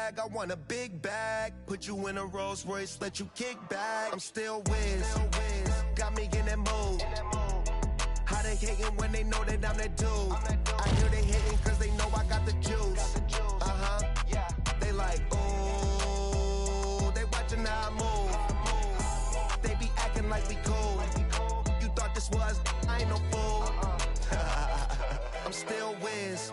bag, I want a big bag. Put you in a Rolls Royce, let you kick back. I'm still Wiz, got me in that mood. How they hating when they know that I'm that dude? I hear they hating cause they know I got the juice. They like, ooh, they watching how I move. They be acting like we cool. You thought this was, I ain't no fool. I'm still Wiz.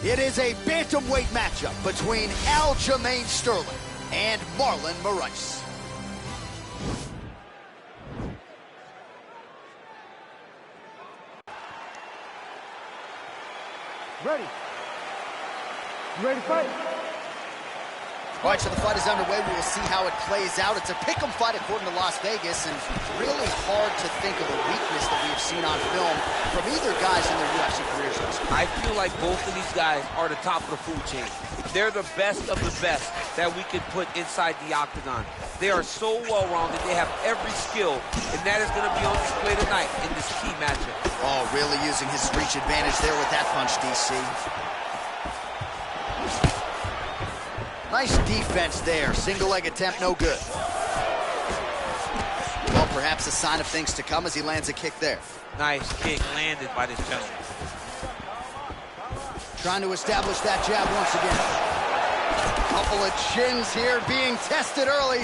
It is a bantamweight matchup between Aljamain Sterling and Marlon Moraes. Ready? You ready to fight? All right, so the fight is underway. We will see how it plays out. It's a pick'em fight according to Las Vegas, and really hard to think of a weakness that we have seen on film from either guys in their UFC careers. I feel like both of these guys are the top of the food chain. They're the best of the best that we can put inside the octagon. They are so well-rounded. They have every skill, and that is going to be on display tonight in this key matchup. Oh, really using his reach advantage there with that punch, DC. Nice defense there. Single leg attempt, no good. Well, perhaps a sign of things to come as he lands a kick there. Nice kick landed by this gentleman. Trying to establish that jab once again. Couple of chins here being tested early.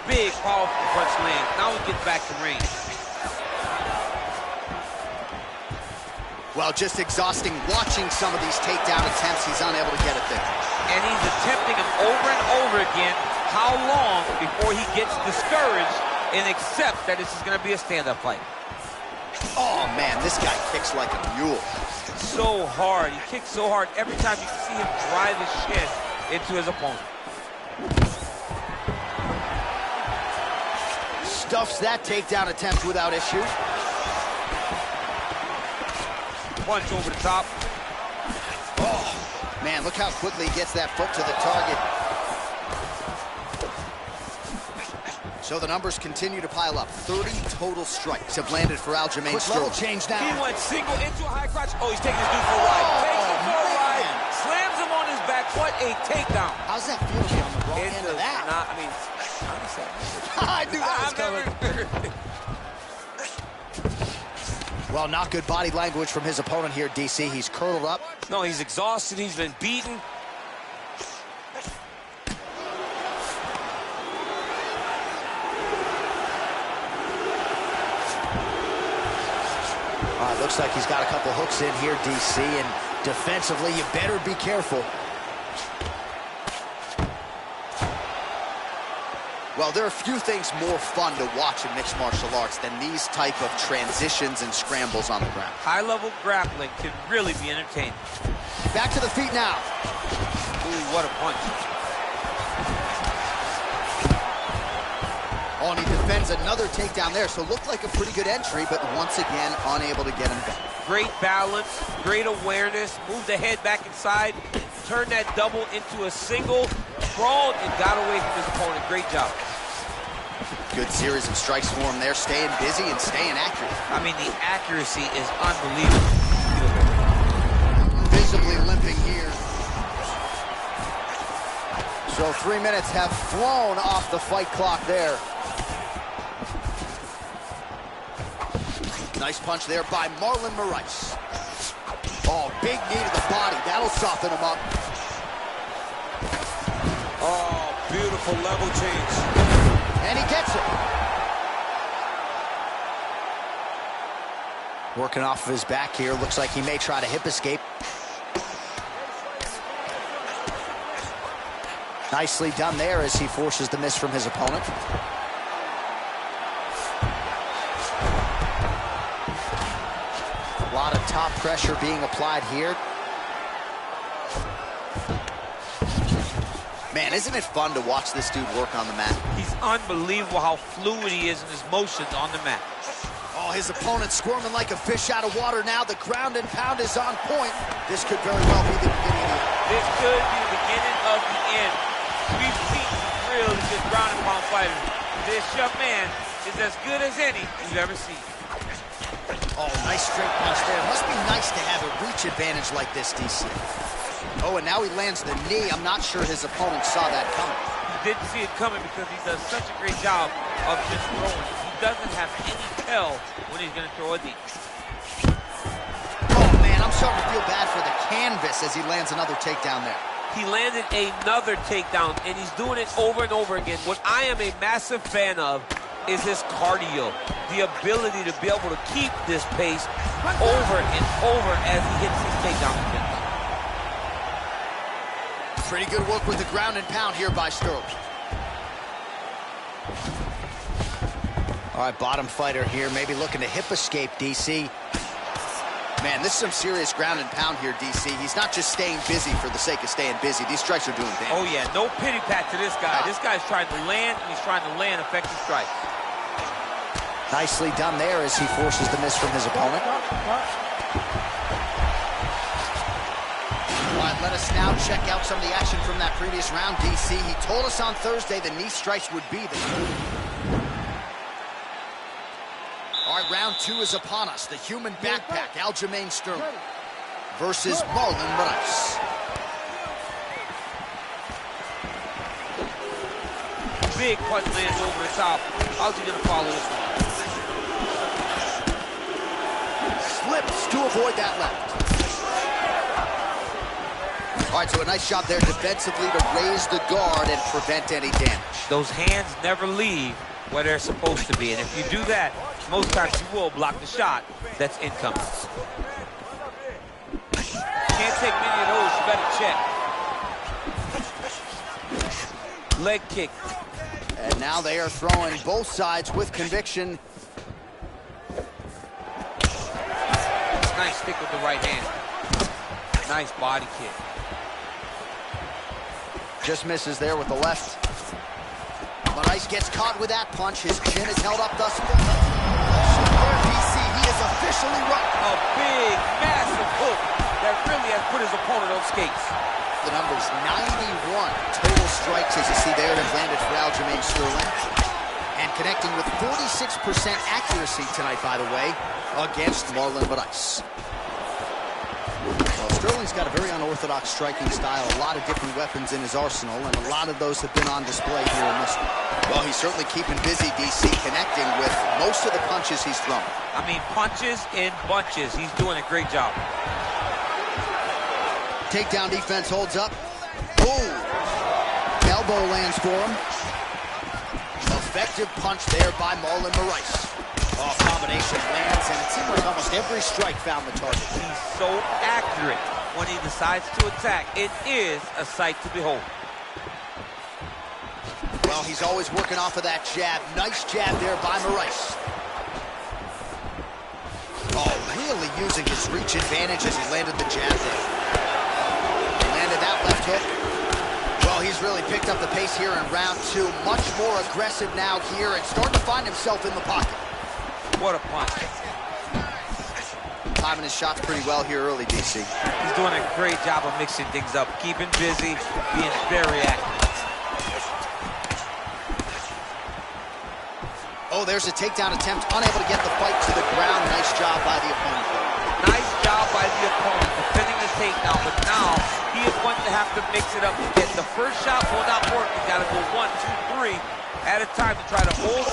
Big, powerful punch land. Now he gets back to range. Well, just exhausting watching some of these takedown attempts. He's unable to get it there. And he's attempting them over and over again. How long before he gets discouraged and accepts that this is going to be a stand-up fight? Oh, man, this guy kicks like a mule. So hard. He kicks so hard. Every time you can see him drive his shin into his opponent. Stuffs that takedown attempt without issue. Punch over the top. Oh, man, look how quickly he gets that foot to the target. So the numbers continue to pile up. 30 total strikes have landed for Aljamain Sterling. Level change now. He went single into a high crotch. Oh, he's taking his dude for a ride. Takes him for a ride. Slams him on his back. What a takedown. How's that feel to be on the wrong end of that? I mean, I knew that was coming. Well, not good body language from his opponent here, DC. He's curled up. No, he's exhausted. He's been beaten. Looks like he's got a couple hooks in here, DC, and defensively, you better be careful. Well, there are few things more fun to watch in mixed martial arts than these type of transitions and scrambles on the ground. High-level grappling can really be entertaining. Back to the feet now. Ooh, what a punch. Oh, and he defends another takedown there, so looked like a pretty good entry, but once again, unable to get him back. Great balance, great awareness, moved the head back inside, turned that double into a single, crawled and got away from his opponent. Great job. Good series of strikes for him there, staying busy and staying accurate. I mean, the accuracy is unbelievable. Visibly limping here. So 3 minutes have flown off the fight clock there. Nice punch there by Marlon Moraes. Oh, big knee to the body. That'll soften him up. Oh, beautiful level change. And he gets it. Working off of his back here. Looks like he may try to hip escape. Nicely done there as he forces the miss from his opponent. A lot of top pressure being applied here. Man, isn't it fun to watch this dude work on the mat? He's unbelievable how fluid he is in his motions on the mat. Oh, Oh, his opponent squirming like a fish out of water now. The ground and pound is on point. This could very well be the beginning of the end. This could be the beginning of the end. We've seen some really good ground and pound fighters. This young man is as good as any you've ever seen. Oh, nice straight punch there. Must be nice to have a reach advantage like this, DC. Oh, and now he lands the knee. I'm not sure his opponent saw that coming. He didn't see it coming because he does such a great job of just throwing. He doesn't have any tell when he's going to throw a knee. Oh, man, I'm starting to feel bad for the canvas as he lands another takedown there. He landed another takedown, and he's doing it over and over again. What I am a massive fan of is his cardio, the ability to be able to keep this pace over and over as he hits his takedown attempts. Pretty good work with the ground and pound here by Sterling. All right, bottom fighter here, maybe looking to hip escape, DC. Man, this is some serious ground and pound here, DC. He's not just staying busy for the sake of staying busy. These strikes are doing damage. Oh, yeah, no pity pat to this guy. This guy's trying to land, and he's trying to land effective strikes. Nicely done there as he forces the miss from his opponent. All right, let us now check out some of the action from that previous round, DC. He told us on Thursday the knee strikes would be there. All right, round 2 is upon us. The human backpack, Aljamain Sterling, versus Marlon Moraes. Big punch lands over the top. How's he gonna follow this one? Slips to avoid that left. All right, so a nice job there defensively to raise the guard and prevent any damage. Those hands never leave where they're supposed to be, and if you do that, most times you will block the shot that's incoming. Can't take many of those, you better check. Leg kick. And now they are throwing both sides with conviction. Nice stick with the right hand. Nice body kick. Just misses there with the left. Moraes gets caught with that punch. His chin is held up thus far. DC, he is officially run. A big, massive hook that really has put his opponent on skates. The number's 91 total strikes, as you see there, that landed for Aljamain Sterling. And connecting with 46% accuracy tonight, by the way, against Marlon Moraes. Well, Sterling's got a very unorthodox striking style, a lot of different weapons in his arsenal, and a lot of those have been on display here in this one. Well, he's certainly keeping busy, DC, connecting with most of the punches he's thrown. I mean, punches in bunches. He's doing a great job. Takedown defense holds up. Boom! Elbow lands for him. Effective punch there by Marlon Moraes. Oh, combination lands, and it seemed like almost every strike found the target. He's so accurate when he decides to attack. It is a sight to behold. Well, he's always working off of that jab. Nice jab there by Moraes. Oh, really using his reach advantage as he landed the jab there. Landed that left hook. Well, he's really picked up the pace here in round 2. Much more aggressive now here and starting to find himself in the pocket. What a punch. Timing his shots pretty well here early, DC. He's doing a great job of mixing things up, keeping busy, being very active. Oh, there's a takedown attempt, unable to get the fight to the ground. Nice job by the opponent. Nice job by the opponent defending the takedown, but now he is going to have to mix it up again. The first shot will not work. He's got to go 1, 2, 3 at a time to try to hold.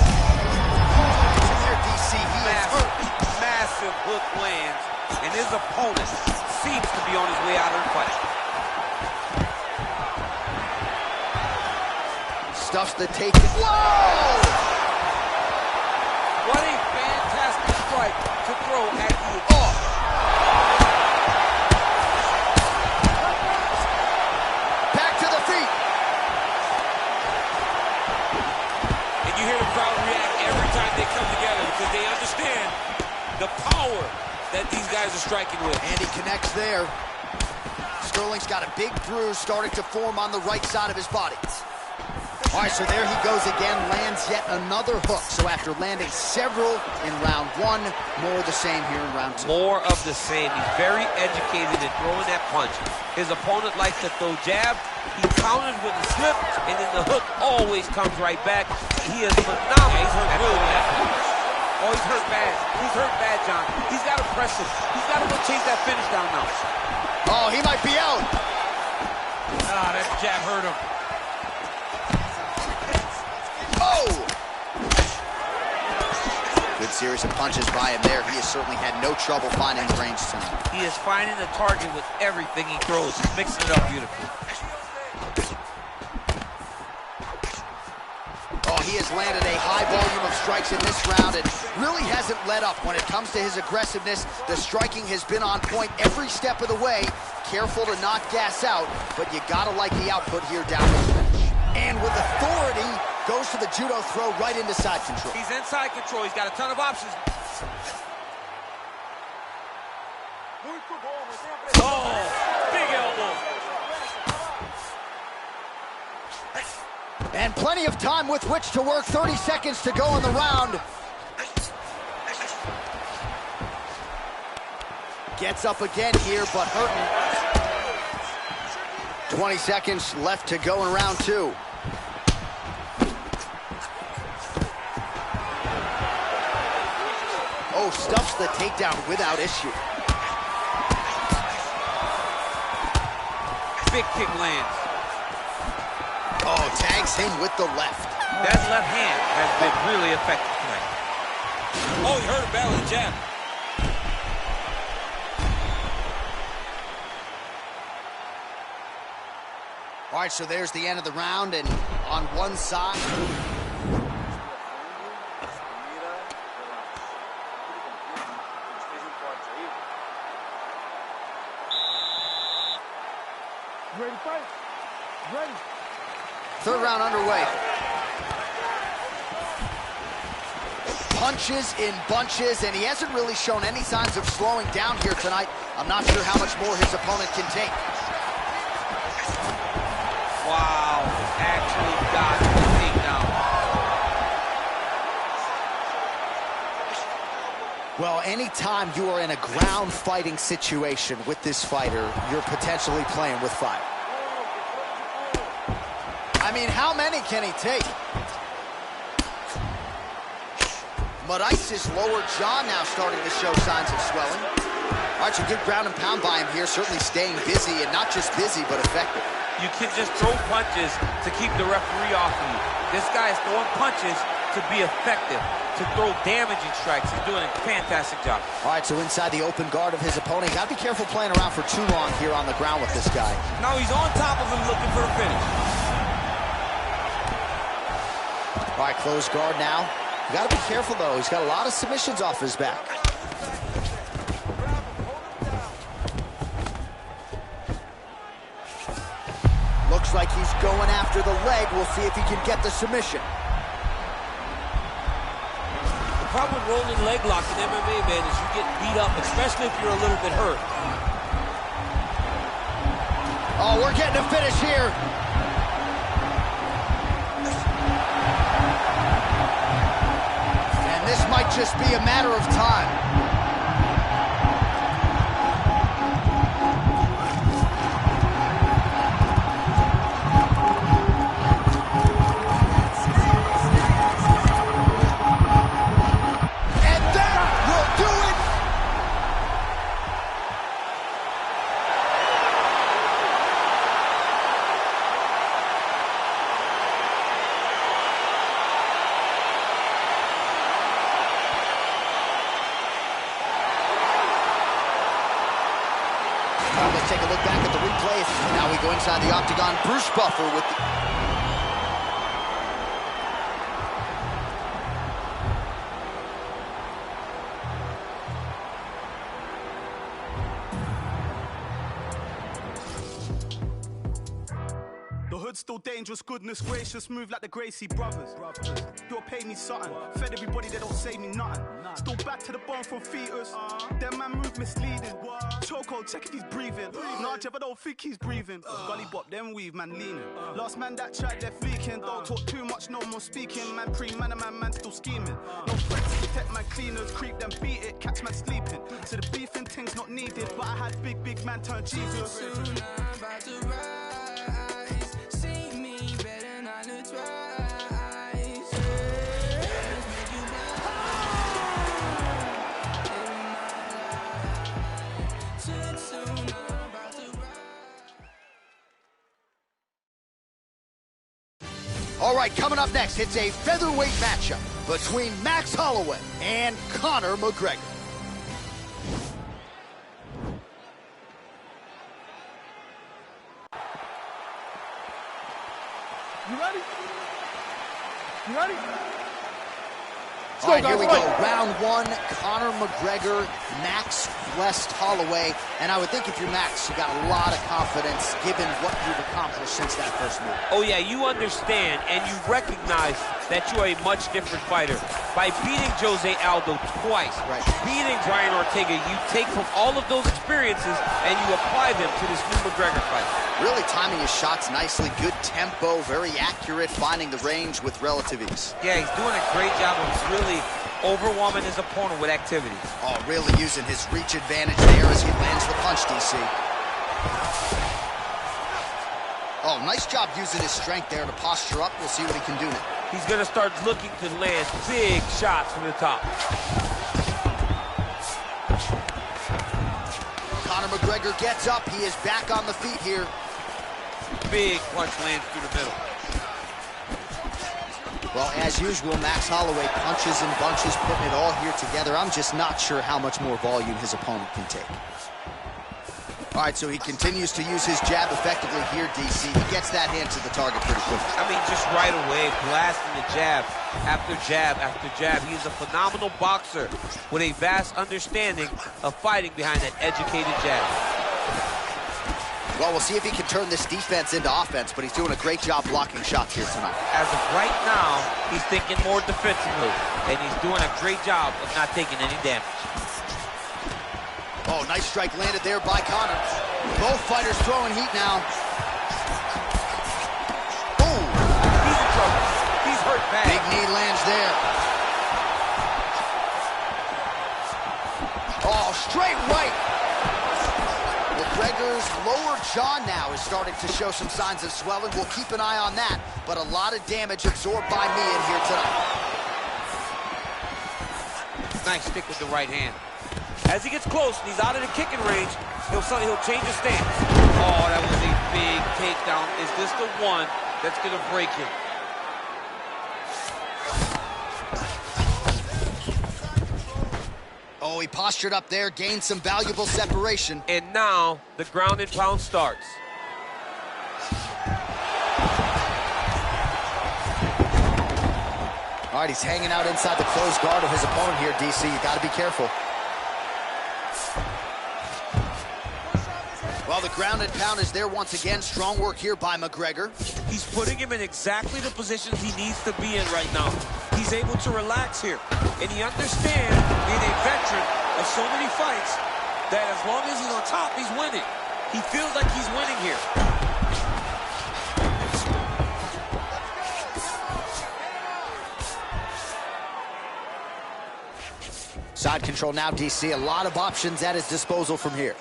Massive hook lands, and his opponent seems to be on his way out of the fight. Stuffs the takedown. Whoa! What a fantastic strike to throw at the Back to the feet. And you hear the crowd react every time they come together because they understand the power that these guys are striking with. And he connects there. Sterling's got a big bruise starting to form on the right side of his body. All right, so there he goes again, lands yet another hook. So after landing several in round one, more of the same here in round two. More of the same. He's very educated in throwing that punch. His opponent likes to throw jab. He counters with the slip, and then the hook always comes right back. He is phenomenal. Yeah, he's hurt really bad. Oh, he's hurt bad. He's hurt bad, John. He's got to press him. He's got to go chase that finish down now. Oh, he might be out. Ah, that jab hurt him. Oh! Good series of punches by him there. He has certainly had no trouble finding the range tonight. He is finding the target with everything he throws. He's mixing it up beautifully. Oh, he has landed a high volume of strikes in this round and really hasn't let up when it comes to his aggressiveness. The striking has been on point every step of the way. Careful to not gas out, but you gotta like the output here down the stretch. And with authority, goes to the judo throw right into side control. He's inside control. He's got a ton of options. Oh, big elbow. And plenty of time with which to work. 30 seconds to go in the round. Gets up again here, but hurting. 20 seconds left to go in round two. Oh, stuffs the takedown without issue. Big kick lands. Oh, tags him with the left. That left hand has been really effective tonight. Oh, he hurt him badly, jab. All right, so there's the end of the round, and on one side... Ready to fight? Ready. Third round underway. Punches in bunches, and he hasn't really shown any signs of slowing down here tonight. I'm not sure how much more his opponent can take. Wow, actually got the takedown. Well, anytime you are in a ground fighting situation with this fighter, you're potentially playing with fire. I mean, how many can he take? Moraes' lower jaw now starting to show signs of swelling. All right, so good ground and pound by him here, certainly staying busy, and not just busy, but effective. You can just throw punches to keep the referee off of you. This guy is throwing punches to be effective, to throw damaging strikes. He's doing a fantastic job. All right, so inside the open guard of his opponent, got to be careful playing around for too long here on the ground with this guy. Now he's on top of him looking for the finish. All right, closed guard now. You got to be careful, though. He's got a lot of submissions off his back. Looks like he's going after the leg. We'll see if he can get the submission. The problem with rolling leg lock in MMA, man, is you get beat up, especially if you're a little bit hurt. Oh, we're getting a finish here. And this might just be a matter of time. Let's take a look back at the replays. Now we go inside the octagon. Bruce Buffer with the... still dangerous, goodness gracious, move like the Gracie brothers. You'll pay me something, fed everybody, they don't say me nothing. Still back to the bone from fetus, them man move misleading. Choco, check if he's breathing. Nah, Jeff, I don't think he's breathing. Gully bop, them weave, man leaning. Last man that tried left leaking. Don't talk too much, no more speaking. Man pre-man, man still scheming. No threats, protect my cleaners, creep them, beat it, catch man sleeping. So the beefing thing's not needed, but I had big man turn Jesus. All right, coming up next, it's a featherweight matchup between Max Holloway and Conor McGregor. You ready? You ready? All right, here we go. Round one, Conor McGregor, Max West Holloway. And I would think if you're Max, you got a lot of confidence given what you've accomplished since that first move. Oh, yeah, you understand and you recognize that you are a much different fighter. By beating Jose Aldo twice, beating Brian Ortega, you take from all of those experiences and you apply them to this new McGregor fight. Really timing his shots nicely, good tempo, very accurate, finding the range with relative ease. Yeah, he's doing a great job of really overwhelming his opponent with activity. Oh, really using his reach advantage there as he lands the punch, DC. Oh, nice job using his strength there to posture up. We'll see what he can do now. He's going to start looking to land big shots from the top. Conor McGregor gets up. He is back on the feet here. Big punch lands through the middle. Well, as usual, Max Holloway punches and bunches, putting it all here together. I'm just not sure how much more volume his opponent can take. All right, so he continues to use his jab effectively here, DC. He gets that hand to the target pretty quickly. I mean, just right away, blasting the jab after jab after jab. He's a phenomenal boxer with a vast understanding of fighting behind that educated jab. Well, we'll see if he can turn this defense into offense, but he's doing a great job blocking shots here tonight. As of right now, he's thinking more defensively, and he's doing a great job of not taking any damage. Oh, nice strike landed there by Conor. Both fighters throwing heat now. Ooh. He's in trouble. He's hurt bad. Big knee lands there. Oh, straight right. McGregor's lower jaw now is starting to show some signs of swelling. We'll keep an eye on that, but a lot of damage absorbed by me in here tonight. Nice stick with the right hand. As he gets close and he's out of the kicking range, he'll change his stance. Oh, that was a big takedown. Is this the one that's going to break him? Oh, he postured up there, gained some valuable separation. And now the ground and pound starts. All right, he's hanging out inside the closed guard of his opponent here, DC. You got to be careful. Well, the ground and pound is there once again. Strong work here by McGregor. He's putting him in exactly the positions he needs to be in right now. He's able to relax here. And he understands, being a veteran of so many fights, that as long as he's on top, he's winning. He feels like he's winning here. Side control now, DC. A lot of options at his disposal from here.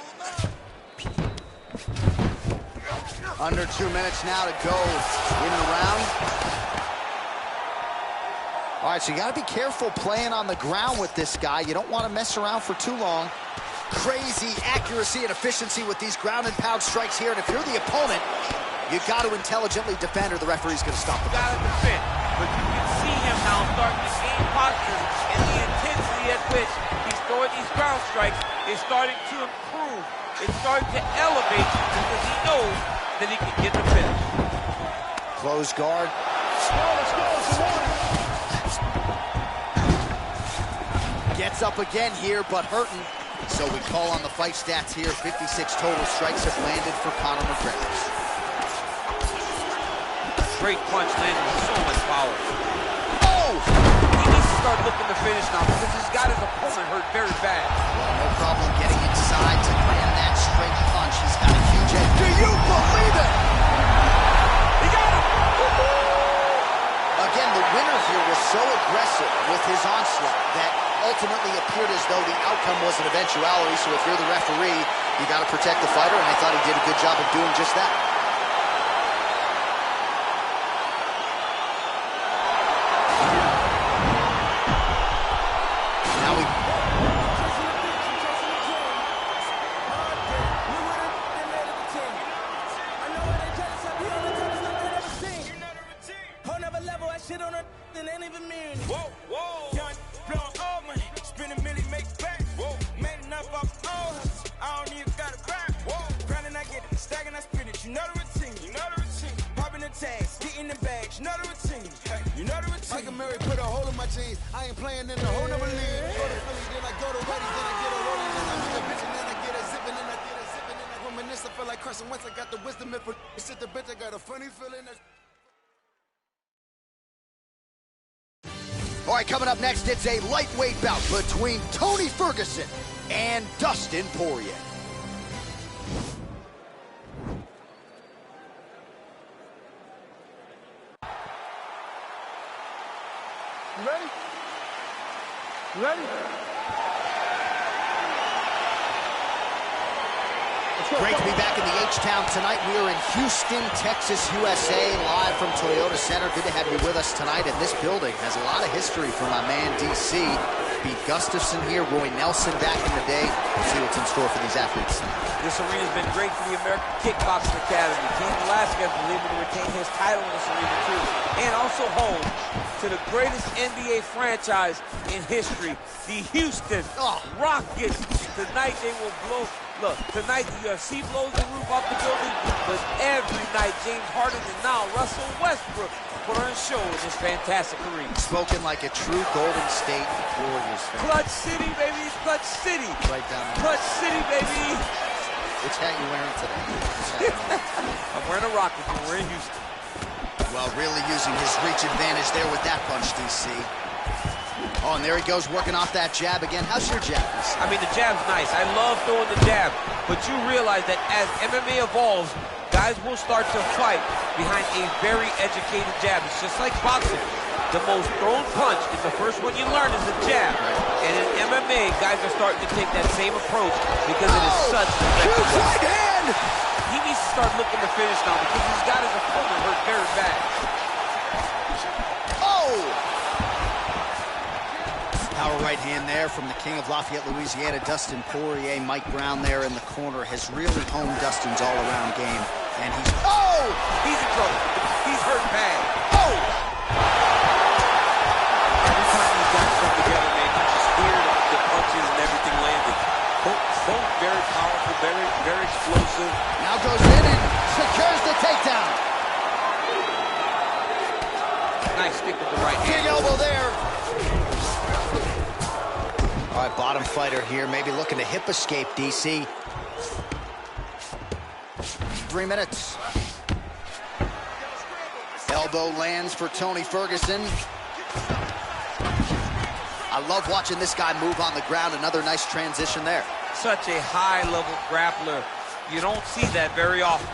Under 2 minutes now to go in the round. All right, so you got to be careful playing on the ground with this guy. You don't want to mess around for too long. Crazy accuracy and efficiency with these ground and pound strikes here. And if you're the opponent, you got to intelligently defend or the referee's going to stop the fight. Got to defend, but you can see him now starting to gain posture, and the intensity at which he's throwing these ground strikes is starting to improve. It's starting to elevate because he knows that he can get the finish. Close guard. Gets up again here, but hurting. So we call on the fight stats here. 56 total strikes have landed for Conor McGregor. Great punch landed with so much power. Oh! He needs to start looking to finish now because he's got his opponent hurt very bad. Well, no problem getting inside to land that straight punch. He's got a huge edge. Do you believe it? He got him! Again, the winner here was so aggressive with his onslaught that ultimately appeared as though the outcome was an eventuality. So if you're the referee, you got to protect the fighter, and I thought he did a good job of doing just that. Now we... Whoa, whoa. Young, blowing all money, spending million, make back. Whoa, made enough off all hustle. I don't even got a rap. Whoa, grinding, I get it, stacking, I spin it. You know the routine, you know the routine. Popping the tags, getting the bags, you know the routine. Hey, you know the routine. Like a Mary put a hole in my jeans. I ain't playing in the whole number league. Go to Philly, then I go to Reddy, then I get a rolling, then I hit a bitch, and then I get a zipping, then I get a zipping, then I reminisce. I feel like Carson Wentz. I got the wisdom if it sit the bitch. I got a funny feeling that. All right, coming up next, it's a lightweight bout between Tony Ferguson and Dustin Poirier. You ready? You ready? Great to be back in the H-Town tonight. We are in Houston, Texas, USA, live from Toyota Center. Good to have you with us tonight. And this building has a lot of history for my man, DC. Pete Gustafson here, Roy Nelson back in the day. We'll see what's in store for these athletes tonight. This arena's been great for the American Kickboxing Academy. Cain Velasquez was able to retain his title in this arena too. And also home to the greatest NBA franchise in history, the Houston Rockets. Tonight they will blow. Look, tonight the UFC blows the roof off the building, but every night James Harden and now Russell Westbrook put on a show in this fantastic arena. Spoken like a true Golden State Warriors fan. Clutch City, baby, Clutch City. Right down there. Clutch City, baby. Which hat you wearing today? I'm wearing a Rocket, but we're in Houston. Well, really using his reach advantage there with that punch, DC. Oh, and there he goes, working off that jab again. How's your jab? I mean, the jab's nice. I love throwing the jab, but you realize that as MMA evolves, guys will start to fight behind a very educated jab. It's just like boxing. The most thrown punch is the first one you learn is a jab. And in MMA, guys are starting to take that same approach because it is such an effective Huge right hand! He needs to start looking to finish now because he's got his opponent hurt very bad. Oh! Power right hand there from the king of Lafayette, Louisiana, Dustin Poirier. Mike Brown there in the corner has really honed Dustin's all-around game. And he's... Oh! He's in trouble. He's hurt bad. Oh! Every time these guys come together, man, you just hear the punches and everything landed. Both very powerful, very explosive. Now goes in and secures the takedown. Nice stick with the right hand. Big elbow there. All right, bottom fighter here, maybe looking to hip escape, DC. 3 minutes. Elbow lands for Tony Ferguson. I love watching this guy move on the ground. Another nice transition there. Such a high-level grappler. You don't see that very often.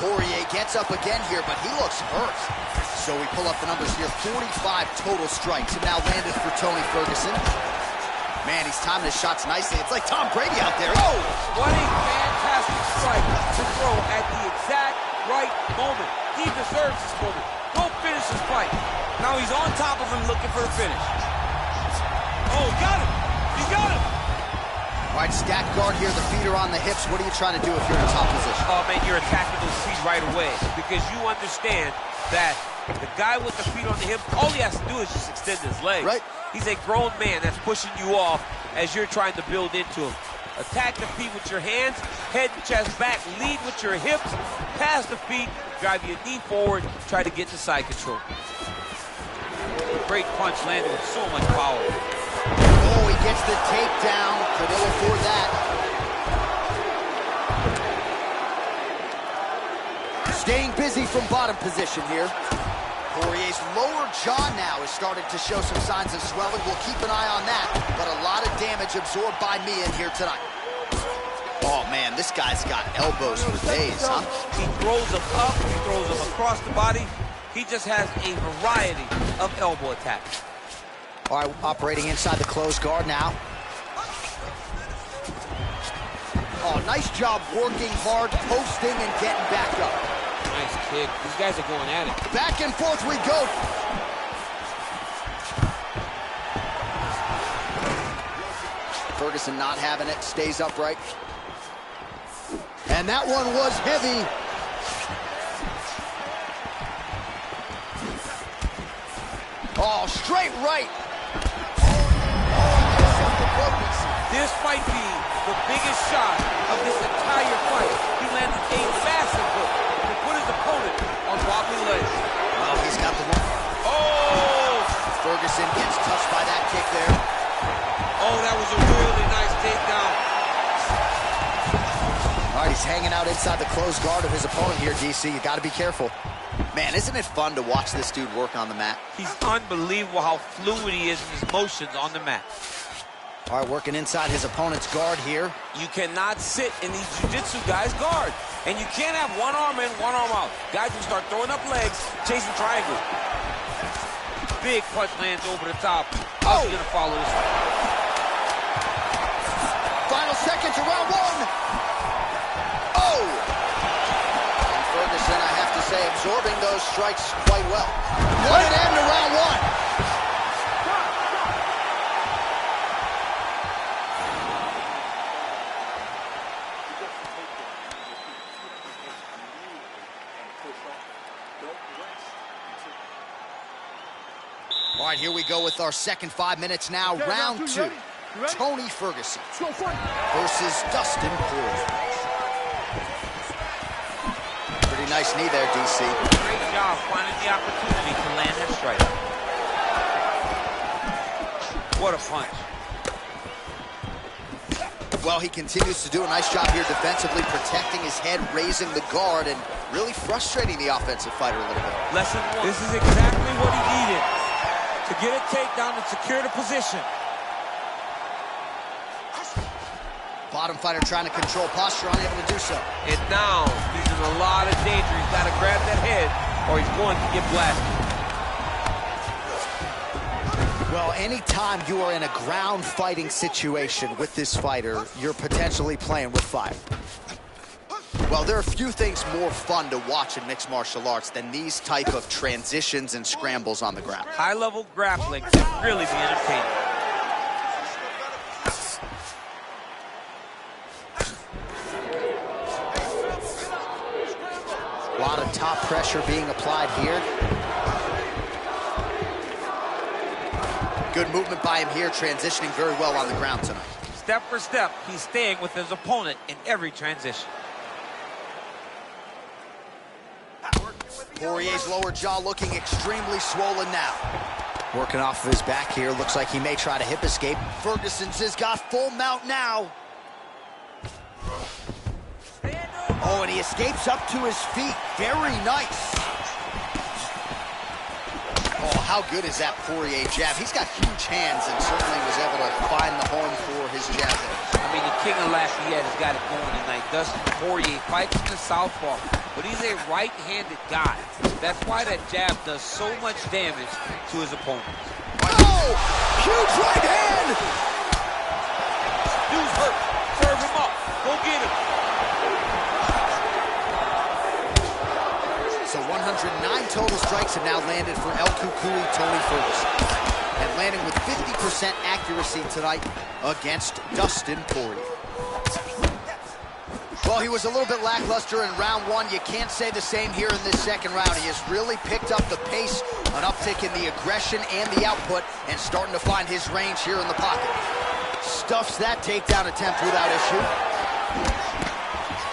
Poirier gets up again here, but he looks hurt. So we pull up the numbers here. 45 total strikes have now landed for Tony Ferguson. Man, he's timing his shots nicely. It's like Tom Brady out there. Oh! What a fantastic strike to throw at the exact right moment. He deserves this moment. Go finish this fight. Now he's on top of him looking for a finish. Oh, got him. He got him. All right, stack guard here. The feet are on the hips. What are you trying to do if you're in top position? Oh, man, you're attacking those feet right away because you understand that the guy with the feet on the hip, all he has to do is just extend his legs. Right. He's a grown man that's pushing you off as you're trying to build into him. Attack the feet with your hands, head and chest back, lead with your hips, pass the feet, drive your knee forward, try to get to side control. Great punch landed with so much power. Oh, he gets the takedown. Could ill afford that. Staying busy. busy from bottom position here. Poirier's lower jaw now is starting to show some signs of swelling. We'll keep an eye on that, but a lot of damage absorbed by Mian here tonight. Oh, man, this guy's got elbows for days, huh? He throws them up, he throws them across the body. He just has a variety of elbow attacks. All right, operating inside the closed guard now. Oh, nice job working hard, posting, and getting back up. Nice kick. These guys are going at it. Back and forth we go. Ferguson not having it, stays upright. And that one was heavy. Oh, straight right. This might be the biggest shot of this entire fight. He landed a massive hook to put his opponent on wobbly legs. Well, he's got the one. Oh! Ferguson gets touched by that kick there. Oh, that was a really nice takedown. All right, he's hanging out inside the closed guard of his opponent here, DC. You got to be careful. Man, isn't it fun to watch this dude work on the mat? He's unbelievable how fluid he is in his motions on the mat. All right, working inside his opponent's guard here. You cannot sit in these jiu-jitsu guys' guard. And you can't have one arm in, one arm out. Guys will start throwing up legs, chasing triangle. Big punch lands over the top. How's he gonna follow this? Final seconds of round one. Oh! And Ferguson, I have to say, absorbing those strikes quite well. What an end to round one. All right, here we go with our second 5 minutes now. Okay, round two. Ready? Tony Ferguson Let's go front. versus Dustin Poirier. Pretty nice knee there, DC. Great job finding the opportunity to land that strike. What a punch. Well, he continues to do a nice job here defensively, protecting his head, raising the guard, and really frustrating the offensive fighter a little bit. Lesson one. This is exactly what he needed to get a takedown and secure the position. Bottom fighter trying to control posture, unable to do so. And now he's in a lot of danger. He's got to grab that head or he's going to get blasted. Well, anytime you are in a ground fighting situation with this fighter, you're potentially playing with fire. Well, there are few things more fun to watch in mixed martial arts than these type of transitions and scrambles on the ground. High-level grappling can really be entertaining. A lot of top pressure being applied here. Good movement by him here, transitioning very well on the ground tonight. Step for step, he's staying with his opponent in every transition. Poirier's lower jaw looking extremely swollen now. Working off of his back here, looks like he may try to hip escape. Ferguson's has got full mount now. Oh, and he escapes up to his feet. Very nice. Oh, how good is that Poirier jab? He's got huge hands and certainly was able to find the home for his jab there. I mean, the king of Lafayette has got it going tonight. Dustin Poirier fights from the southpaw, but he's a right-handed guy. That's why that jab does so much damage to his opponents. Oh! Huge right hand! Dude's hurt. Serve him up. Go get him. So 109 total strikes have now landed for El Cucuy Tony Ferguson. And landing with 50% accuracy tonight against Dustin Poirier. Well, he was a little bit lackluster in round one. You can't say the same here in this second round. He has really picked up the pace, an uptick in the aggression and the output, and starting to find his range here in the pocket. Stuffs that takedown attempt without issue.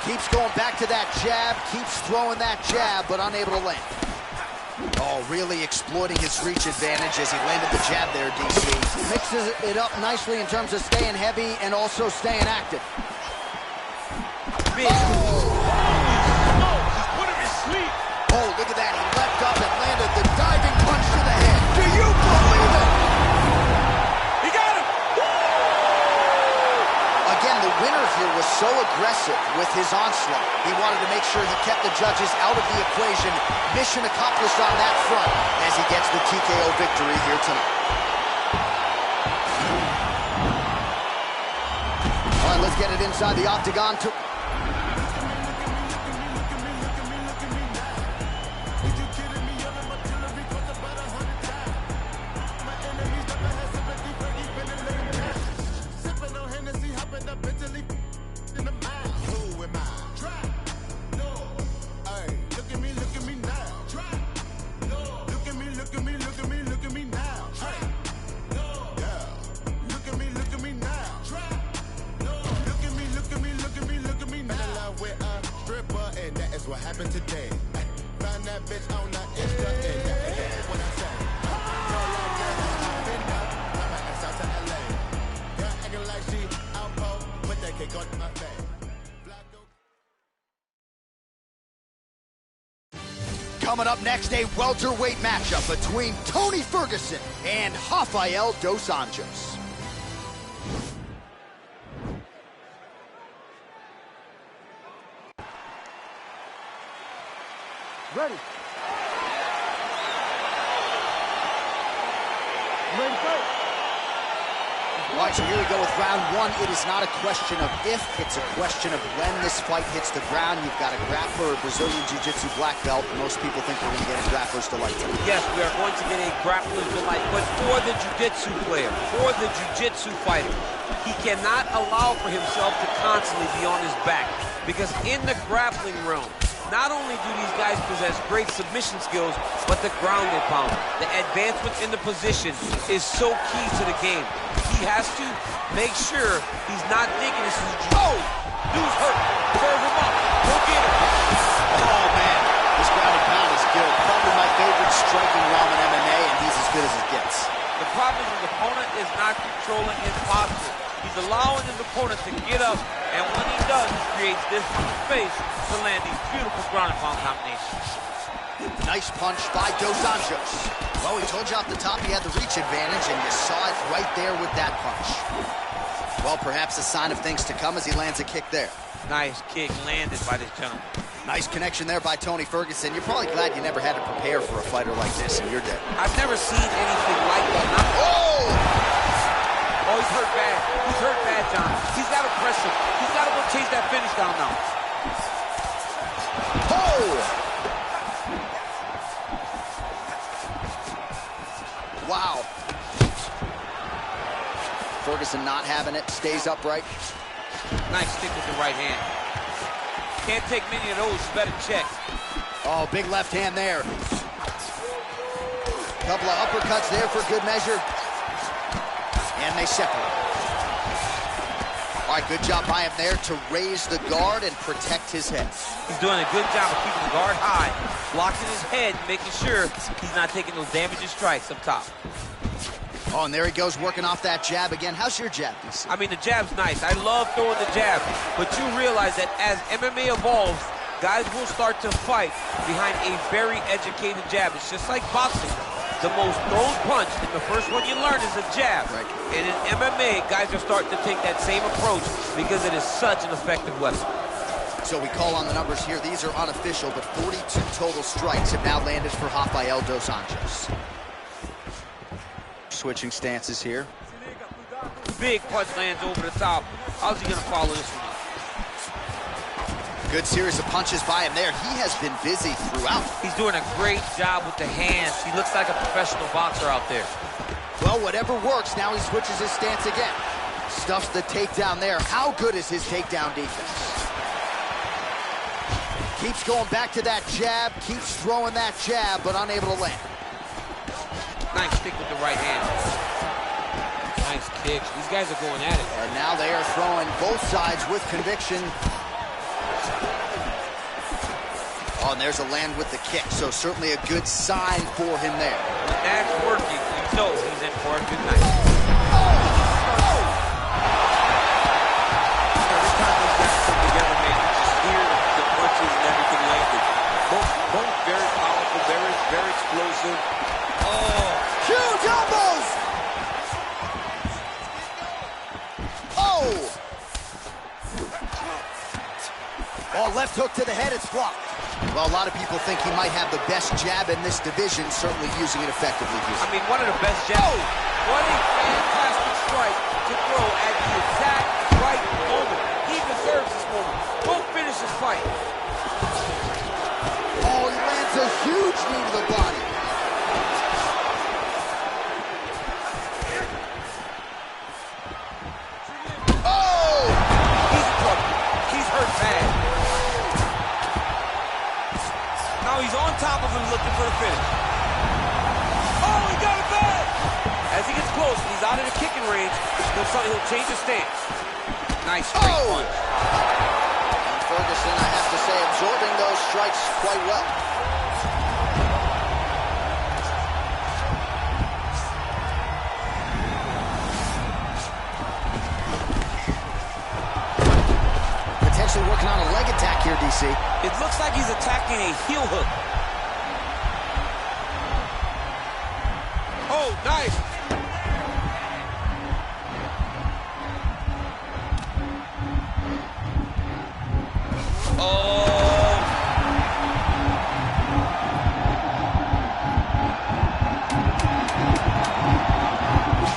Keeps going back to that jab, keeps throwing that jab, but unable to land. Oh, really exploiting his reach advantage as he landed the jab there, DC. Mixes it up nicely in terms of staying heavy and also staying active. Big. Oh, here was so aggressive with his onslaught. He wanted to make sure he kept the judges out of the equation. Mission accomplished on that front as he gets the TKO victory here tonight. All right, let's get it inside the octagon. What happened today? Found that bitch on the Insta and that's what I say. I'm out to LA. Girl acting like she outpost, put that cake on my face. Coming up next, a welterweight matchup between Tony Ferguson and Rafael dos Anjos. Ready. Ready to fight. All right, so here we go with round one. It is not a question of if, it's a question of when this fight hits the ground. You've got a grappler, a Brazilian Jiu-Jitsu black belt. Most people think we're going to get a grappler's delight tonight. Yes, we are going to get a grappler's delight, but for the Jiu-Jitsu player, for the Jiu-Jitsu fighter, he cannot allow for himself to constantly be on his back, because in the grappling realm, not only do these guys possess great submission skills, but the ground and pound, the advancement in the position is so key to the game. He has to make sure he's not thinking this is, oh, dude's hurt, serve him up, go get him. Oh, man, this ground and pound is good. Probably my favorite striking realm in MMA, and he's as good as it gets. The problem is his opponent is not controlling his posture. He's allowing his opponent to get up, and when he does, he creates this space to land these beautiful ground and pound combinations. Nice punch by dos Anjos. Well, we told you off the top he had the reach advantage, and you saw it right there with that punch. Well, perhaps a sign of things to come as he lands a kick there. Nice kick landed by this gentleman. Nice connection there by Tony Ferguson. You're probably glad you never had to prepare for a fighter like this in your day. I've never seen anything like that. Oh, he's hurt bad. He's hurt bad, John. He's got to press him. He's got to go chase that finish down now. Oh! Wow. Ferguson not having it, stays upright. Nice stick with the right hand. Can't take many of those, you better check. Oh, big left hand there. Couple of uppercuts there for good measure. And they separate. All right, good job by him there to raise the guard and protect his head. He's doing a good job of keeping the guard high, blocking his head, making sure he's not taking those damaging strikes up top. Oh, and there he goes, working off that jab again. How's your jab, DC? I mean, the jab's nice. I love throwing the jab, but you realize that as MMA evolves, guys will start to fight behind a very educated jab. It's just like boxing. The most thrown punch, and the first one you learn is a jab. Right. And in MMA, guys are starting to take that same approach because it is such an effective weapon. So we call on the numbers here. These are unofficial, but 42 total strikes have now landed for Rafael dos Anjos. Switching stances here. Big punch lands over the top. How's he going to follow this one up? Good series of punches by him there. He has been busy throughout. He's doing a great job with the hands. He looks like a professional boxer out there. Well, whatever works, now he switches his stance again. Stuffs the takedown there. How good is his takedown defense? Keeps going back to that jab, keeps throwing that jab, but unable to land. Nice stick with the right hand. Nice kicks. These guys are going at it. And now they are throwing both sides with conviction. Oh, and there's a land with the kick, so certainly a good sign for him there. When that's working, you know he's in for a good night. Every time those guys come together, man, you just hear the punches and everything landed. Both very powerful, very explosive. Oh! Huge elbows! Oh! Oh, left hook to the head, it's blocked. Well, a lot of people think he might have the best jab in this division, certainly using it effectively here. I mean, one of the best jabs. Oh! What a fantastic strike to throw at the exact right moment. He deserves this moment. Go finish this fight. Oh, he lands a huge knee to the body. Oh! He's in trouble. He's hurt bad. Now he's on top of him looking for the finish. Oh, he got it bad! As he gets close and he's out of the kicking range, he'll change his stance. Nice straight punch. And Ferguson, I have to say, absorbing those strikes quite well. Potentially working on a leg attack here, DC. It looks like he's attacking a heel hook. Oh, nice.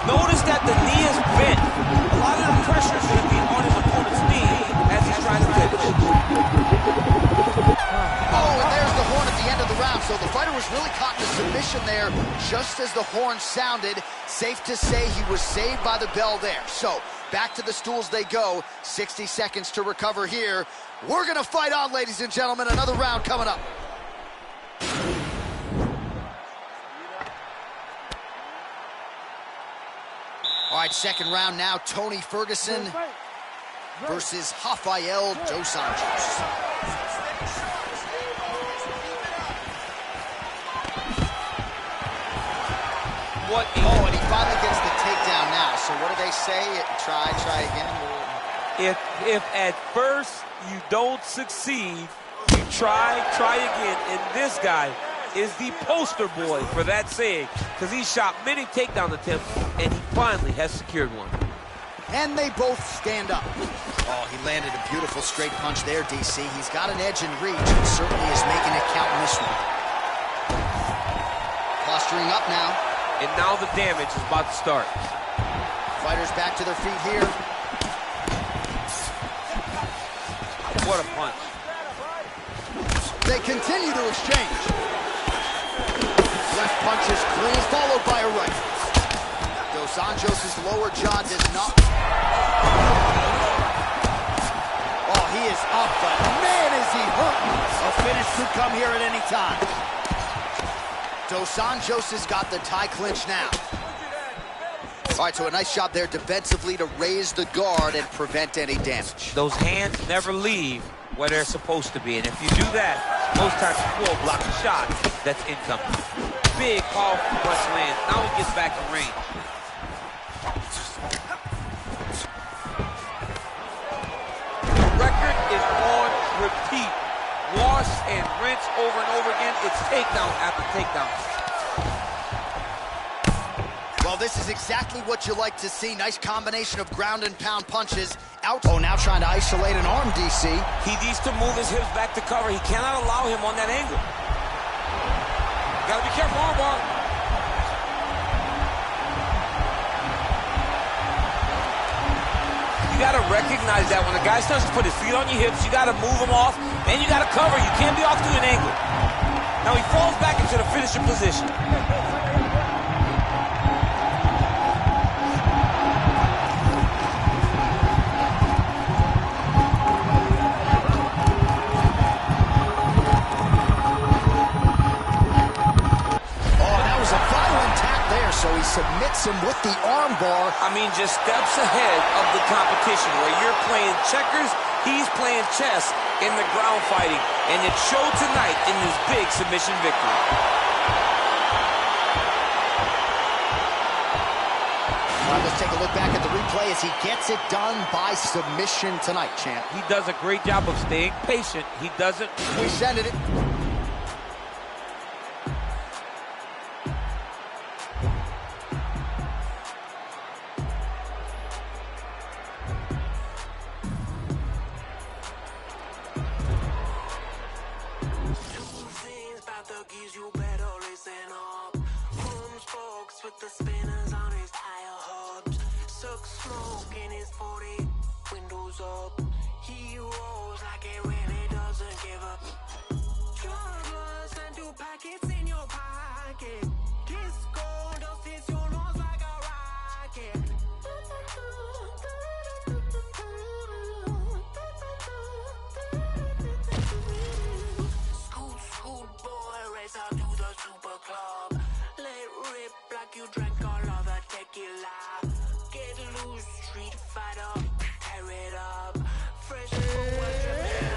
Notice that the knee is bent. A lot of the pressure is going to be on his opponent's knee as he's trying to finish. Oh, and there's the horn at the end of the round. So the fighter was really caught in a submission there just as the horn sounded. Safe to say he was saved by the bell there. So back to the stools they go. 60 seconds to recover here. We're going to fight on, ladies and gentlemen. Another round coming up. All right, second round now. Tony Ferguson versus Rafael dos Anjos. And he finally gets the takedown now. So what do they say? Try again? If at first you don't succeed, you try again. And this guy is the poster boy for that saying, because he shot many takedown attempts, and he finally has secured one. And they both stand up. Oh, he landed a beautiful straight punch there, DC. He's got an edge in reach and certainly is making it count in this one. Posturing up now. And now the damage is about to start. Fighters back to their feet here. What a punch. They continue to exchange. Left punch is clean, followed by a right. Dos Anjos' lower jaw does not. Oh, he is up, but man, is he hurt. A finish could come here at any time. Dos Anjos has got the tie clinch now. All right, so a nice job there defensively to raise the guard and prevent any damage. Those hands never leave where they're supposed to be, and if you do that, most times you will block a shot that's incoming. Big, powerful punch lands. Now he gets back in range. The record is on repeat. Wash and rinse over and over again. It's takedown after takedown. Well, this is exactly what you like to see. Nice combination of ground and pound punches. Out. Oh, now trying to isolate an arm, DC. He needs to move his hips back to cover. He cannot allow him on that angle. Gotta be careful, armbar. You gotta recognize that when a guy starts to put his feet on your hips, you gotta move him off, and you gotta cover. You can't be off to an angle. Now he falls back into the finishing position. So he submits him with the arm bar. I mean, just steps ahead of the competition. Where you're playing checkers, he's playing chess in the ground fighting. And it showed tonight in his big submission victory. All right, let's take a look back at the replay as he gets it done by submission tonight, champ. He does a great job of staying patient. He doesn't... We sended it. in his 40, windows up. He rolls like it really doesn't give up. Drugless and 2 packets in your pocket. Disco dust hits your nose like a rocket. Scoot, scoot, boy, race out to the super club. Let rip like you drank all of the tequila. Get loose, street fighter, tear it up. Fresh from West Japan.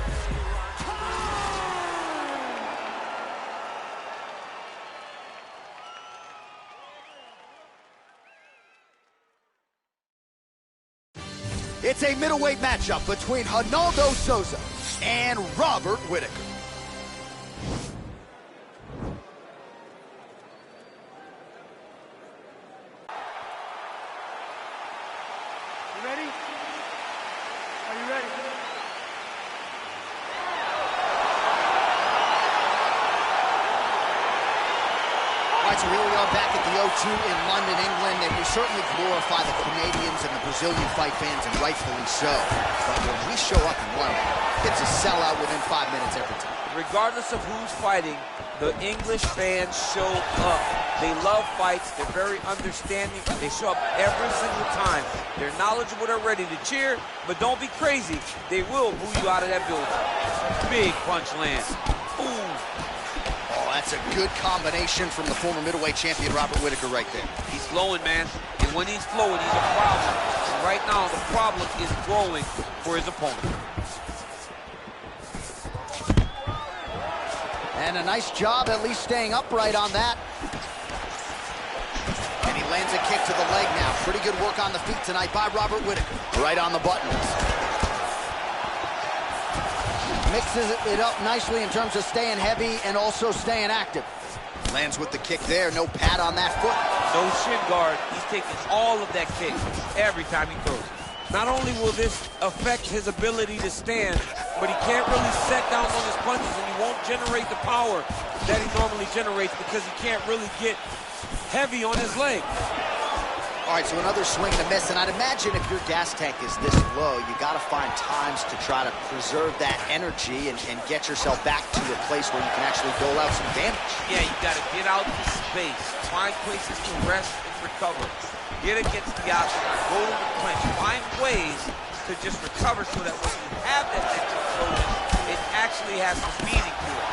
It's a middleweight matchup between Ronaldo Souza and Robert Whitaker. You ready? Are you ready? All right, so here we are back at the O2 in London, England, and we certainly glorify the Canadians and the Brazilian fight fans, and rightfully so. But when we show up in London, it's a sellout within 5 minutes every time. Regardless of who's fighting, the English fans show up. They love fights. They're very understanding. They show up every single time. They're knowledgeable. They're ready to cheer, but don't be crazy. They will boo you out of that building. Big punch lands. Ooh. Oh, that's a good combination from the former middleweight champion, Robert Whitaker, right there. He's flowing, man. And when he's flowing, he's a problem. And right now, the problem is growing for his opponent. And a nice job at least staying upright on that. And he lands a kick to the leg now. Pretty good work on the feet tonight by Robert Whitaker. Right on the buttons. Mixes it up nicely in terms of staying heavy and also staying active. Lands with the kick there. No pad on that foot. No shin guard. He's taking all of that kick every time he throws. Not only will this affect his ability to stand, but he can't really set down on his punches, and he won't generate the power that he normally generates because he can't really get heavy on his leg. All right, so another swing and a miss, and I'd imagine if your gas tank is this low, you got to find times to try to preserve that energy and get yourself back to a place where you can actually dole out some damage. Yeah, you got to get out to space, find places to rest and recover. Get against the octagon, go to the clinch, find ways to just recover so that when you have that next explosion, it actually has some meaning to it.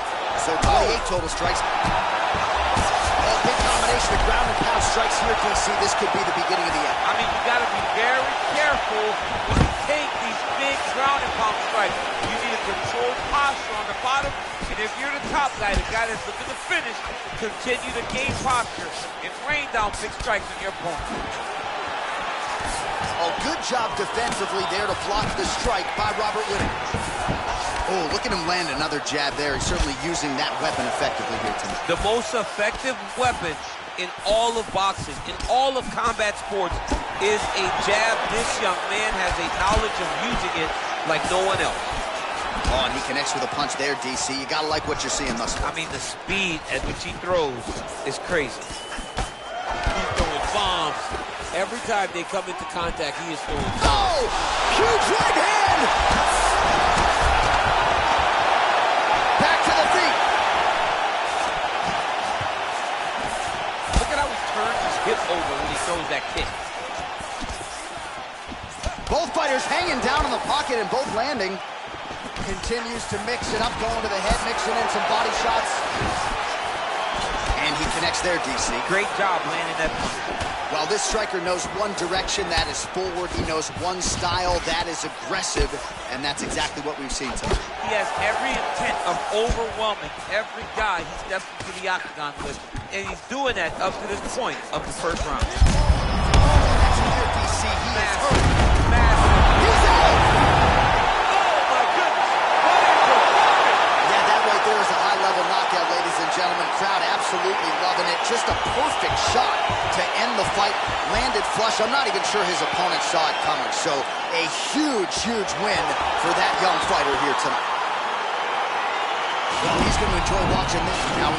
So 28 total strikes. Oh, big combination of ground and pound strikes here, DC. This could be the beginning of the end. I mean, you got to be very careful when you take these big ground and pound strikes. You need a controlled posture on the bottom, and if you're the top guy, the guy that's looking to finish, continue to gain posture and rain down big strikes on your opponent. Oh, good job defensively there to block the strike by Robert Whitaker. Oh, look at him land another jab there. He's certainly using that weapon effectively here tonight. The most effective weapon in all of boxing, in all of combat sports, is a jab. This young man has a knowledge of using it like no one else. Oh, and he connects with a punch there, DC. You gotta like what you're seeing thus far. I mean, the speed at which he throws is crazy. He's throwing bombs. Every time they come into contact, he is throwing bombs. Oh! Huge right hand! Back to the feet. Look at how he turns his hip over when he throws that kick. Both fighters hanging down in the pocket and both landing. Continues to mix it up, going to the head, mixing in some body shots. And he connects there, DC. Great job landing that punch. Well, this striker knows one direction, that is forward. He knows one style, that is aggressive, and that's exactly what we've seen tonight. He has every intent of overwhelming every guy he steps into the octagon with, and he's doing that up to this point of the first round. That's here, DC. He is hurt. Massive. He's out! Oh, my goodness. What a performance. Yeah, that right there is a high-level knockout, ladies and gentlemen. Crowd absolutely loving it. Just a perfect shot to end the fight. Landed flush. I'm not even sure his opponent saw it coming. So a huge, huge win for that young fighter here tonight. Well, he's going to enjoy watching this now.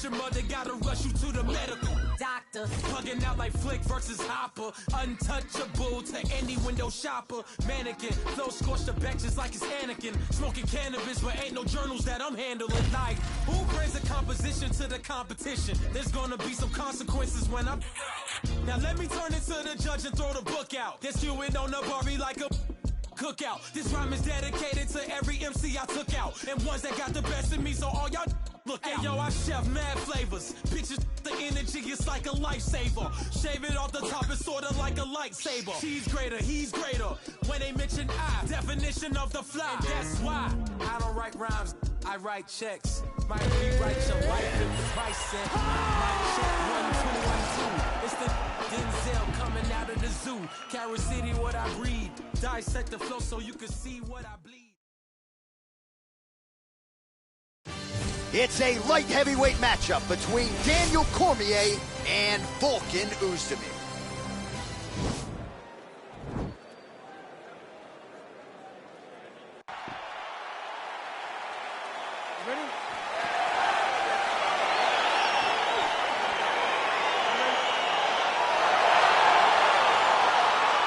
your mother, gotta rush you to the medical doctor. Plugging out like Flick versus Hopper. Untouchable to any window shopper. Mannequin, flow scorched the benches like it's Anakin. Smoking cannabis, but ain't no journals that I'm handling. Like, who brings a composition to the competition? There's gonna be some consequences when I'm... Now let me turn it to the judge and throw the book out. They're skewing on the Barbie like a... cookout. This rhyme is dedicated to every MC I took out, and ones that got the best of me, so all y'all look out. Hey, yo, I chef mad flavors. Bitches, the energy is like a lifesaver. Shave it off the top, it's sorta like a lightsaber. She's greater, he's greater. When they mention I, definition of the fly. And that's why I don't write rhymes, I write checks. Might rewrite your life if the price set. Might check 1212. It's the Denzel coming out of the zoo. Carol City, what I breathe. Dissect the flow so you can see what I bleed. It's a light heavyweight matchup between Daniel Cormier and Volkan Oezdemir. Ready?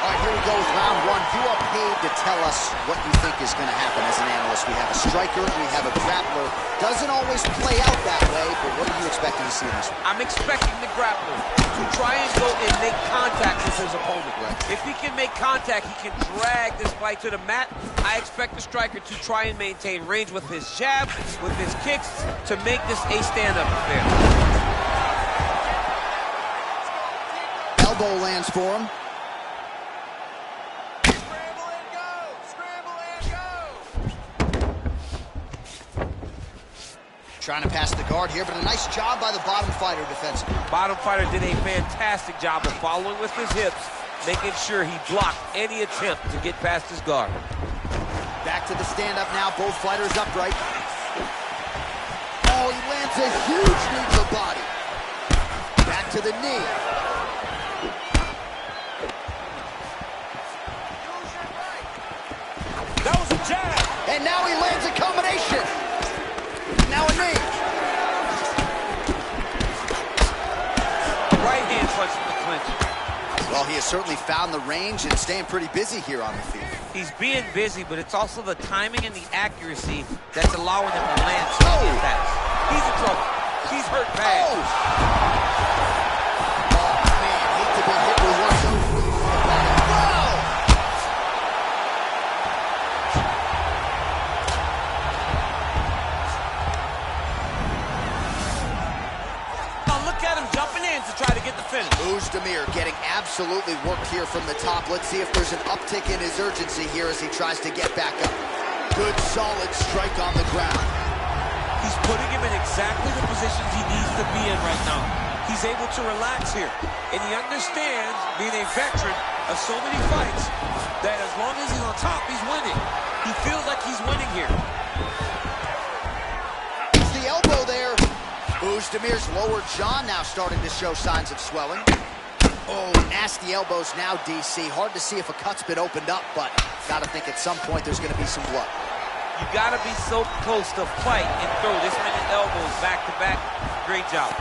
All right, here we go with round one. You are paid to tell us what you think is going to happen as an analyst. We have a striker, we have a grappler. Doesn't always play out that way, but what are you expecting to see in this one? I'm expecting the grappler to try and go and make contact with his opponent. Right. If he can make contact, he can drag this fight to the mat. I expect the striker to try and maintain range with his jab, with his kicks, to make this a stand-up affair. Elbow lands for him. Trying to pass the guard here, but a nice job by the bottom fighter defensively. Bottom fighter did a fantastic job of following with his hips, making sure he blocked any attempt to get past his guard. Back to the stand-up now, both fighters upright. Oh, he lands a huge knee to the body. Back to the knee. That was a jab! And now he lands a combination. Now a knee. Right hand punch in the clinch. Well, he has certainly found the range and staying pretty busy here on the field. He's being busy, but it's also the timing and the accuracy that's allowing him to land so many attacks. He's in trouble. He's hurt bad. Oh, man, hate to be hit with one of those. To try to get the finish. Oezdemir getting absolutely worked here from the top. Let's see if there's an uptick in his urgency here as he tries to get back up. Good, solid strike on the ground. He's putting him in exactly the positions he needs to be in right now. He's able to relax here. And he understands, being a veteran of so many fights, that as long as he's on top, he's winning. He feels like he's winning here. It's the elbow there. Oezdemir's lower jaw now starting to show signs of swelling. Oh, nasty elbows now, DC. Hard to see if a cut's been opened up, but gotta think at some point there's gonna be some blood. You gotta be so close to fight and throw this many elbows back to back. Great job.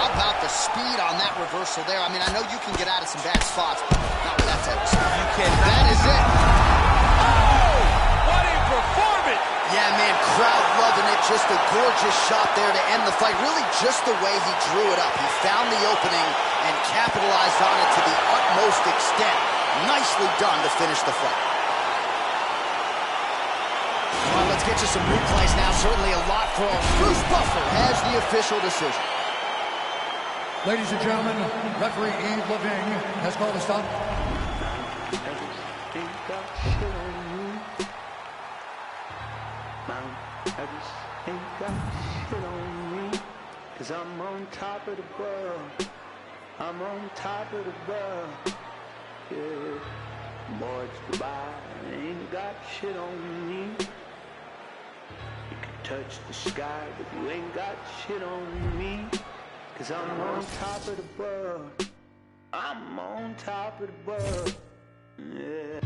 How about the speed on that reversal there? I mean, I know you can get out of some bad spots, but not with that type of speed. You cannot. That is it. What a performance! Yeah, man, crowd loving it. Just a gorgeous shot there to end the fight. Really just the way he drew it up. He found the opening and capitalized on it to the utmost extent. Nicely done to finish the fight. Well, let's get you some replays now. Certainly a lot for Bruce Buffer has the official decision. Ladies and gentlemen, referee Yves Lavigne has called a stop. Ain't got shit on me, 'cause I'm on top of the world. I'm on top of the world. Yeah, Mords Dubai ain't got shit on me. You can touch the sky, but you ain't got shit on me, 'cause I'm on top of the world. I'm on top of the world. Yeah.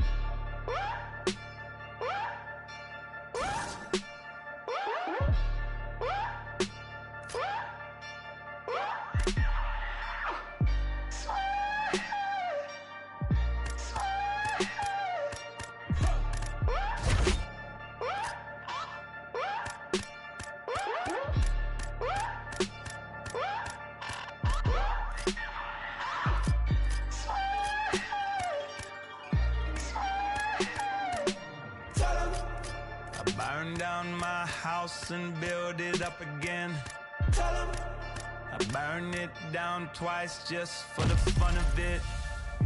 Burn down my house and build it up again. I burn it down twice just for the fun of it.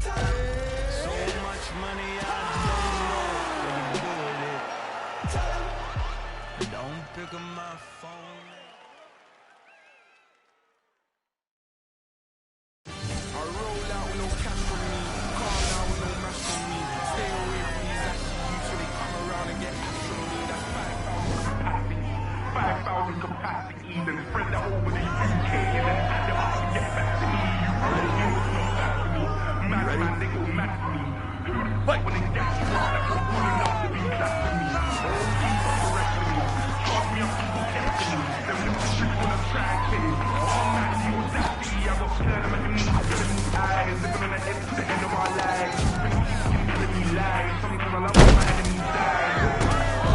So much money I don't know what to do with it. Don't pick up my phone. I roll out with no cash from me, calm down with no mash from me. Stay away from these ashy youths so they come around and get cash from me. That's 5,000 capacity, then spread that over the UK and then add it up to get back to me. You ready? Man, they go mad for me. But when they get you up, that's not good enough to be that for me. All these are correct for me. Charge me up to be testing me. Them little shit wanna try and kill me. All man, the audacity, I got scared of making me eyes. Living on the edge to the end of our lives. Been keeping telling me lies. Sometimes I love my enemies die.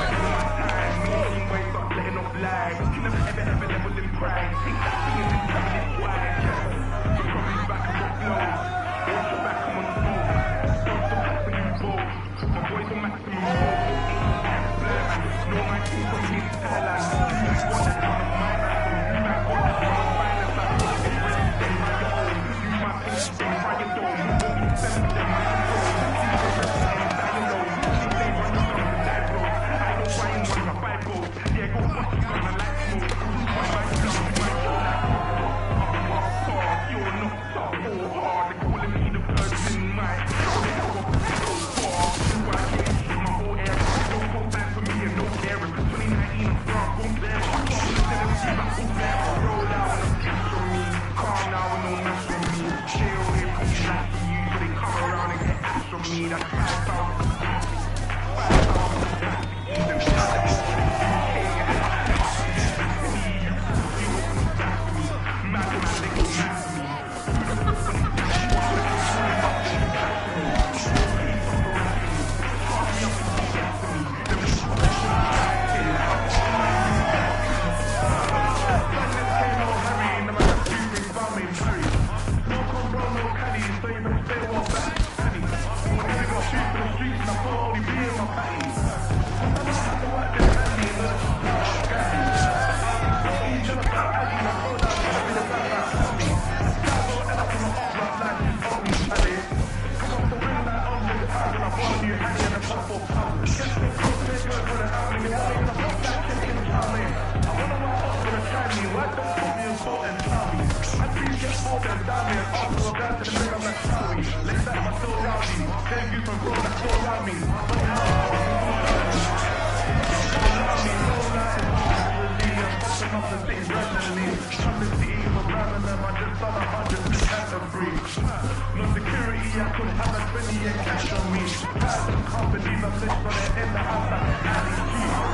Wasting my time, me getting ways up, letting off lies. You never ever level in pride. Take that thing and then tell me it's wise. So come me back and got flow. Watch your back, come on the smoke. Don't stop passing you both. My boys are maximum mode. No, my team from here to Thailand. You want that one of my life. You might want that one of mine. That's like what it's ready to say my own. You might think you say try your dome. You won't be sending them my control. See the rest of them die alone. She say run the song to die bro. I don't try and run my fight boat. Yeah, go fuck you on my light smoke. My life is on my show like you're not so hard. They're calling me the person my show. They go up so far. Do I get it? My whole air. Don't go back for me and no caring. 2019 I'm strong. Boom, there. I'm going to tell them she's like, boom, there. Roll out and cash from me. Calm now and no mess from me. Stay away from these nasty you so they come around and get ass from me. That's 5,000 capacity. 5,000 capacity. Then shut them over the UK and then they go mad for me. No security, I could have a 20 and cash on me. Had some companies, I'm lit for the end of house like Ali G.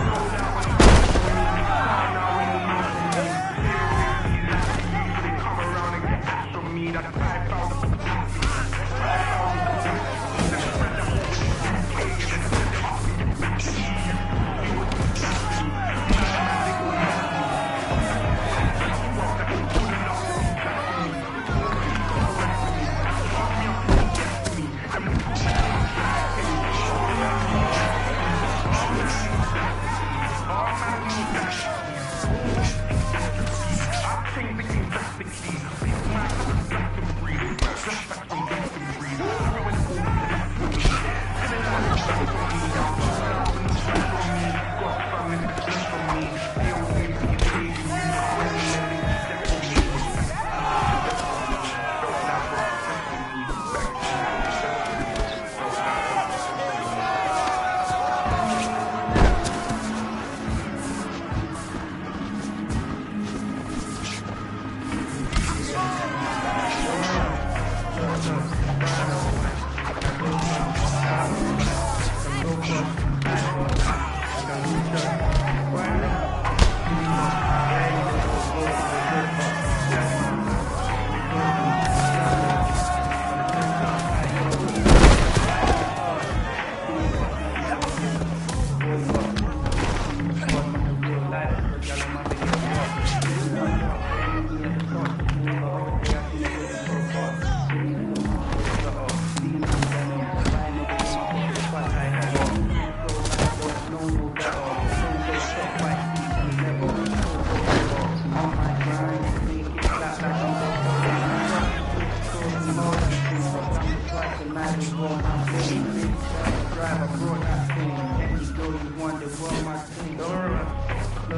Roll out when I'm for me. Calm now when you know for me. Stay away from these nasty youths so they come around and get cash from me. That's 5,000 capacity. 5,000 capacity. Then spread that over the UK and then send them up and get back to me. You was some capacity. Man, they go mad for me. That was good enough to be that for me. All these are correct for me. Charge me up to be death to me. I'm the life, I brought that thing. And you know you wonder what my thing. Don't run, no,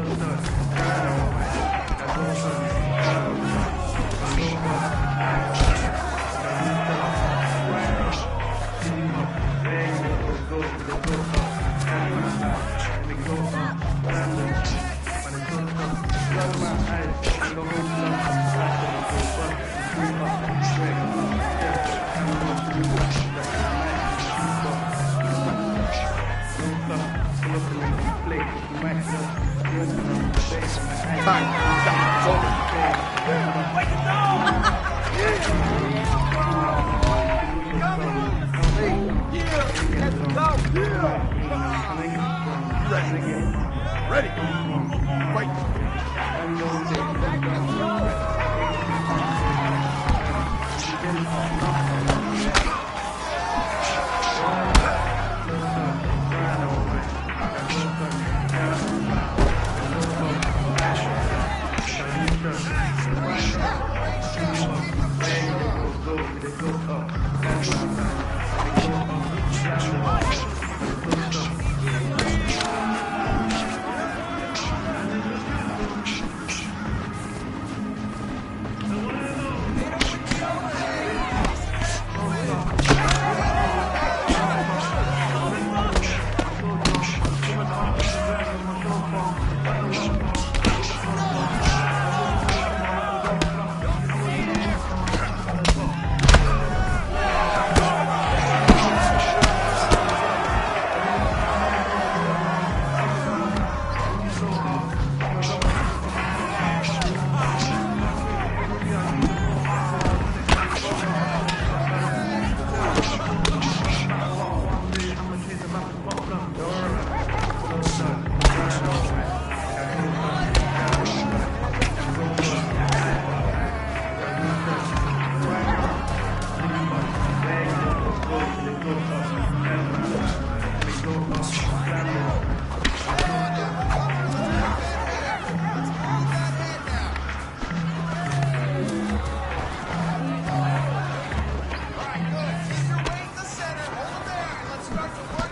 Ready. Fight. Let's start to work.